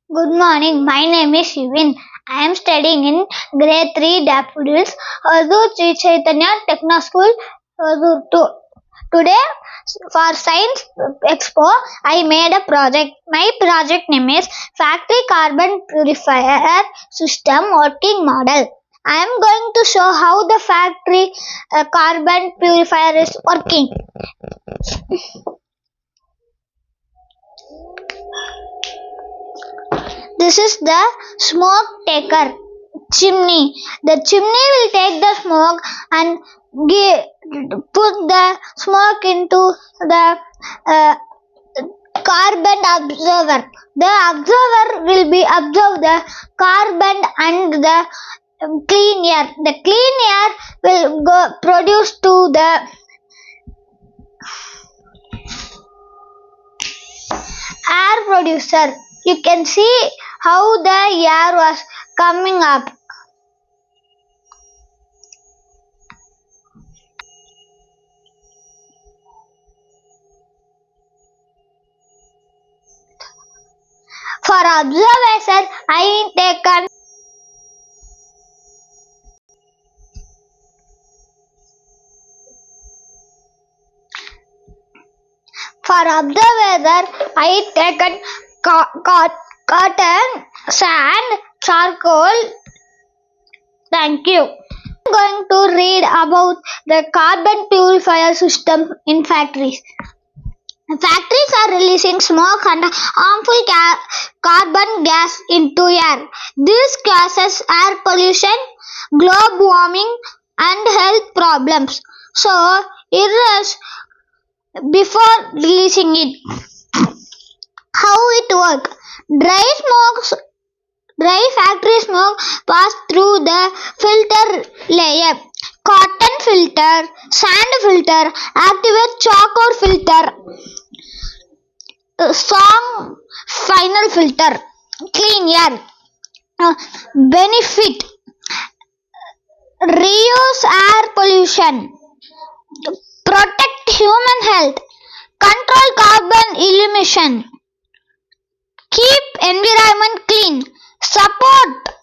Good morning. My name is Shivin. I am studying in grade 3 Daffodils, Urdu Sri Chaitanya Techno School, Urdu 2. Today, for Science Expo, I made a project. My project name is Factory Carbon Purifier System Working Model. I am going to show how the factory carbon purifier is working. This is the smoke taker chimney. The chimney will take the smoke and put the smoke into the carbon absorber. The absorber will be absorb the carbon and the clean air. The clean air will go produce to the air producer. You can see how the air was coming up. For observation, I taken cotton, sand, charcoal. Thank you. I'm going to read about the carbon purifier system in factories. Factories are releasing smoke and harmful carbon gas into air. This causes air pollution, global warming, and health problems. So, before releasing it, how it works? Dry factory smoke pass through the filter layer. Cotton filter, sand filter, activate charcoal filter, strong final filter, clean air. Benefit: reduce air pollution, protect human health, control carbon emission, keep environment clean, support